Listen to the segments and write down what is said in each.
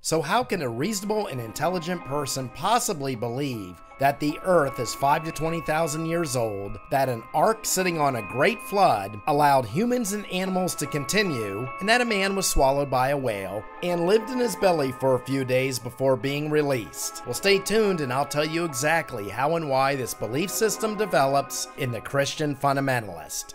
So how can a reasonable and intelligent person possibly believe that the earth is 5 to 20,000 years old, that an ark sitting on a great flood allowed humans and animals to continue, and that a man was swallowed by a whale and lived in his belly for a few days before being released? Well, stay tuned and I'll tell you exactly how and why this belief system develops in the Christian fundamentalist.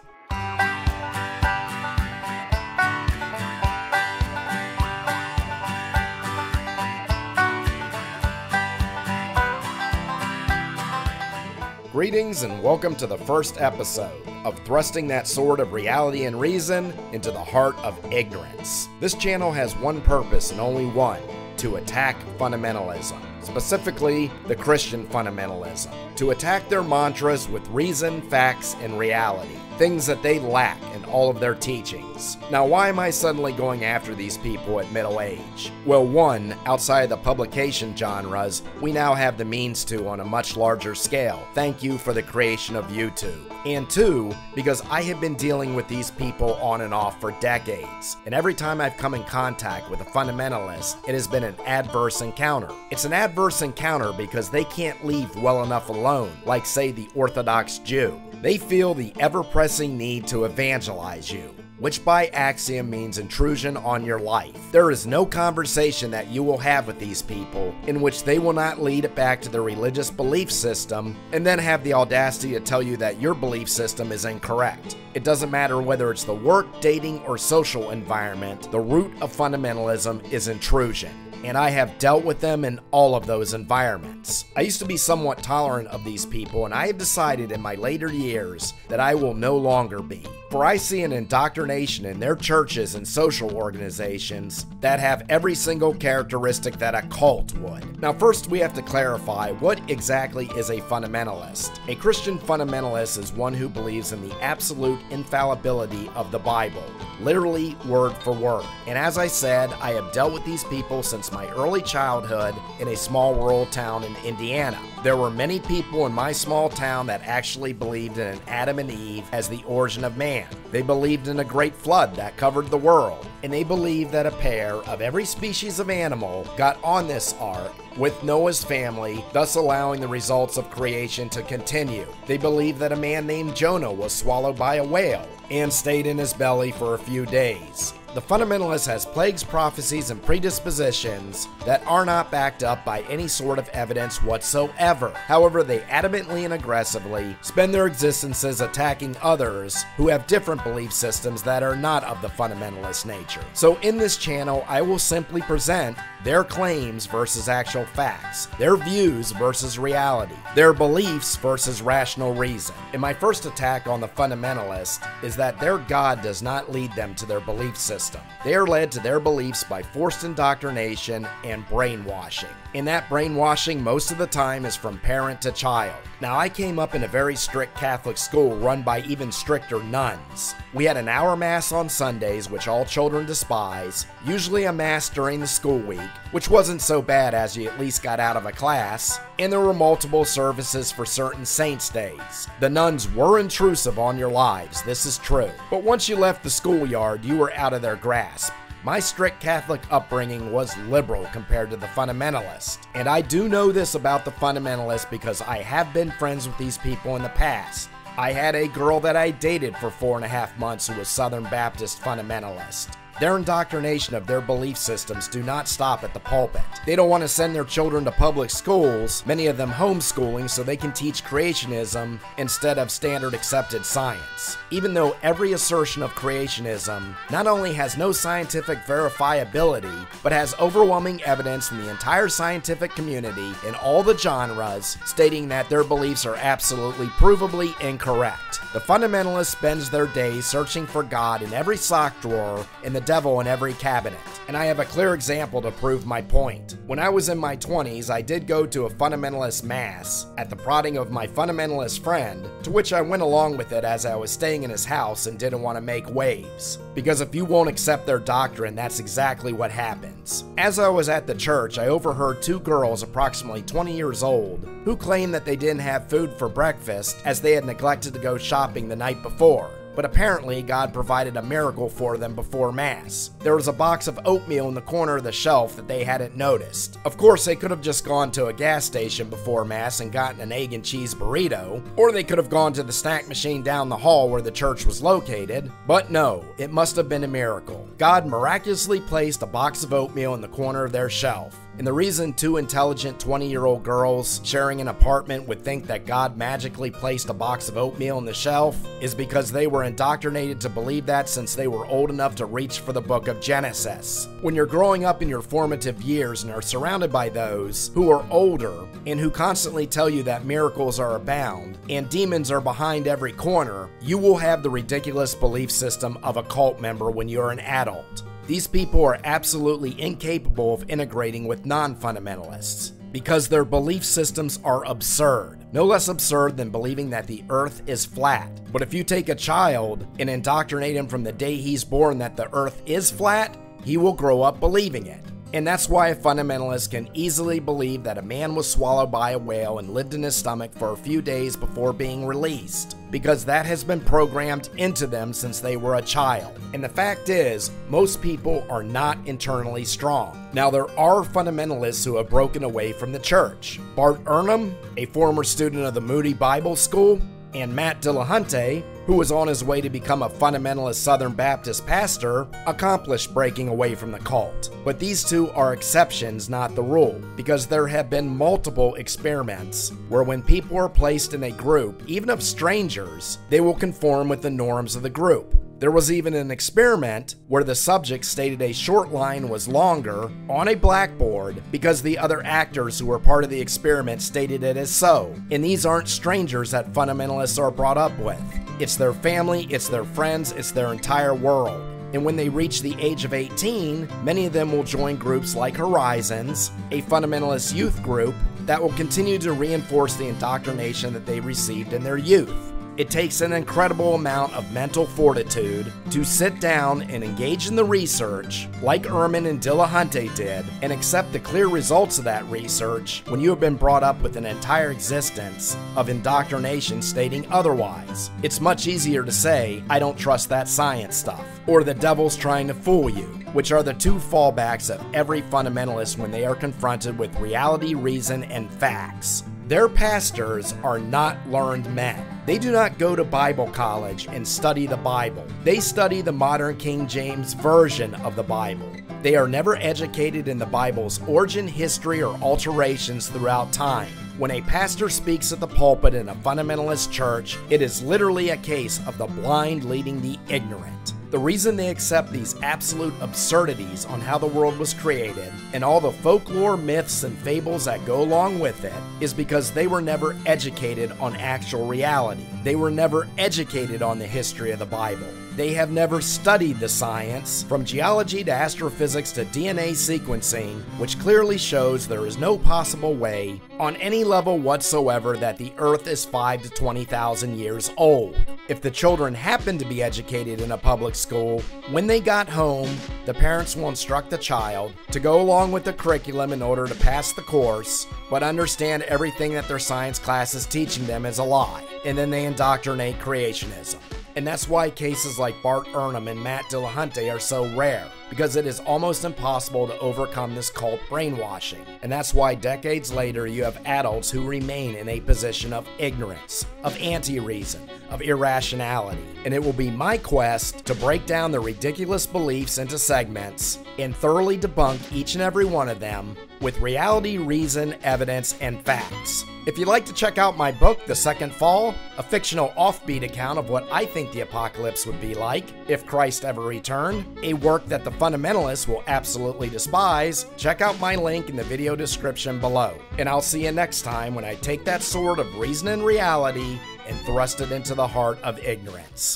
Greetings and welcome to the first episode of Thrusting That Sword of Reality and Reason into the Heart of Ignorance. This channel has one purpose and only one: to attack fundamentalism, specifically the Christian fundamentalism, to attack their mantras with reason, facts, and reality, things that they lack in all of their teachings. Now, why am I suddenly going after these people at middle age? Well, one, outside of the publication genres, we now have the means to on a much larger scale. Thank you for the creation of YouTube. And two, because I have been dealing with these people on and off for decades, and every time I've come in contact with a fundamentalist, it has been an adverse encounter. It's an adverse encounter because they can't leave well enough alone, like say the Orthodox Jew. They feel the ever-pressing need to evangelize you, which by axiom means intrusion on your life. There is no conversation that you will have with these people in which they will not lead it back to their religious belief system and then have the audacity to tell you that your belief system is incorrect. It doesn't matter whether it's the work, dating, or social environment, the root of fundamentalism is intrusion. And I have dealt with them in all of those environments. I used to be somewhat tolerant of these people, and I have decided in my later years that I will no longer be. For I see an indoctrination in their churches and social organizations that have every single characteristic that a cult would. Now, first we have to clarify what exactly is a fundamentalist. A Christian fundamentalist is one who believes in the absolute infallibility of the Bible, literally word for word. And as I said, I have dealt with these people since my early childhood in a small rural town in Indiana. There were many people in my small town that actually believed in an Adam and Eve as the origin of man. They believed in a great flood that covered the world, and they believed that a pair of every species of animal got on this ark with Noah's family, thus allowing the results of creation to continue. They believed that a man named Jonah was swallowed by a whale and stayed in his belly for a few days. The fundamentalist has plagues, prophecies, and predispositions that are not backed up by any sort of evidence whatsoever. However, they adamantly and aggressively spend their existences attacking others who have different belief systems that are not of the fundamentalist nature. So in this channel, I will simply present their claims versus actual facts, their views versus reality, their beliefs versus rational reason. And my first attack on the fundamentalist is that their God does not lead them to their belief system. They are led to their beliefs by forced indoctrination and brainwashing. And that brainwashing most of the time is from parent to child. Now, I came up in a very strict Catholic school run by even stricter nuns. We had an hour mass on Sundays, which all children despise, usually a mass during the school week, which wasn't so bad as you at least got out of a class, and there were multiple services for certain saints' days. The nuns were intrusive on your lives, this is true, but once you left the schoolyard, you were out of their grasp. My strict Catholic upbringing was liberal compared to the fundamentalist. And I do know this about the fundamentalist because I have been friends with these people in the past. I had a girl that I dated for 4.5 months who was Southern Baptist fundamentalist. Their indoctrination of their belief systems do not stop at the pulpit. They don't want to send their children to public schools, many of them homeschooling, so they can teach creationism instead of standard accepted science. Even though every assertion of creationism not only has no scientific verifiability, but has overwhelming evidence in the entire scientific community in all the genres stating that their beliefs are absolutely provably incorrect. The fundamentalist spends their days searching for God in every sock drawer and the devil in every cabinet. And I have a clear example to prove my point. When I was in my 20s, I did go to a fundamentalist mass at the prodding of my fundamentalist friend, to which I went along with it as I was staying in his house and didn't want to make waves. Because if you won't accept their doctrine, that's exactly what happens. As I was at the church, I overheard two girls approximately 20 years old who claimed that they didn't have food for breakfast as they had neglected to go shopping the night before. but apparently God provided a miracle for them before Mass. There was a box of oatmeal in the corner of the shelf that they hadn't noticed. Of course, they could have just gone to a gas station before Mass and gotten an egg and cheese burrito, or they could have gone to the snack machine down the hall where the church was located, but no, it must have been a miracle. God miraculously placed a box of oatmeal in the corner of their shelf. And the reason two intelligent 20-year-old girls sharing an apartment would think that God magically placed a box of oatmeal on the shelf is because they were indoctrinated to believe that since they were old enough to reach for the book of Genesis. When you're growing up in your formative years and are surrounded by those who are older and who constantly tell you that miracles are abound and demons are behind every corner, you will have the ridiculous belief system of a cult member when you're an adult. These people are absolutely incapable of integrating with non-fundamentalists because their belief systems are absurd. No less absurd than believing that the earth is flat. But if you take a child and indoctrinate him from the day he's born that the earth is flat, he will grow up believing it. And that's why a fundamentalist can easily believe that a man was swallowed by a whale and lived in his stomach for a few days before being released, because that has been programmed into them since they were a child. And the fact is, most people are not internally strong. Now, there are fundamentalists who have broken away from the church. Bart Ehrman, a former student of the Moody Bible School, and Matt Dillahunty, who was on his way to become a fundamentalist Southern Baptist pastor, accomplished breaking away from the cult. But these two are exceptions, not the rule, because there have been multiple experiments where when people are placed in a group, even of strangers, they will conform with the norms of the group. There was even an experiment where the subject stated a short line was longer on a blackboard because the other actors who were part of the experiment stated it as so. And these aren't strangers that fundamentalists are brought up with. It's their family, it's their friends, it's their entire world. And when they reach the age of 18, many of them will join groups like Horizons, a fundamentalist youth group that will continue to reinforce the indoctrination that they received in their youth. It takes an incredible amount of mental fortitude to sit down and engage in the research, like Ehrman and Dillahunty did, and accept the clear results of that research when you have been brought up with an entire existence of indoctrination stating otherwise. It's much easier to say, I don't trust that science stuff, or the devil's trying to fool you, which are the two fallbacks of every fundamentalist when they are confronted with reality, reason, and facts. Their pastors are not learned men. They do not go to Bible college and study the Bible. They study the modern King James Version of the Bible. They are never educated in the Bible's origin, history, or alterations throughout time. When a pastor speaks at the pulpit in a fundamentalist church, it is literally a case of the blind leading the ignorant. The reason they accept these absolute absurdities on how the world was created and all the folklore, myths, and fables that go along with it is because they were never educated on actual reality. They were never educated on the history of the Bible. They have never studied the science, from geology to astrophysics to DNA sequencing, which clearly shows there is no possible way, on any level whatsoever, that the Earth is 5,000 to 20,000 years old. If the children happen to be educated in a public school, when they got home, the parents will instruct the child to go along with the curriculum in order to pass the course, but understand everything that their science class is teaching them is a lie, and then they indoctrinate creationism. And that's why cases like Bart Ehrman and Matt Dillahunty are so rare, because it is almost impossible to overcome this cult brainwashing. And that's why decades later you have adults who remain in a position of ignorance, of anti-reason, of irrationality. And it will be my quest to break down the ridiculous beliefs into segments and thoroughly debunk each and every one of them with reality, reason, evidence, and facts. If you'd like to check out my book, The Second Fall, a fictional offbeat account of what I think the apocalypse would be like if Christ ever returned, a work that the fundamentalists will absolutely despise, check out my link in the video description below. And I'll see you next time when I take that sword of reason and reality and thrust it into the heart of ignorance.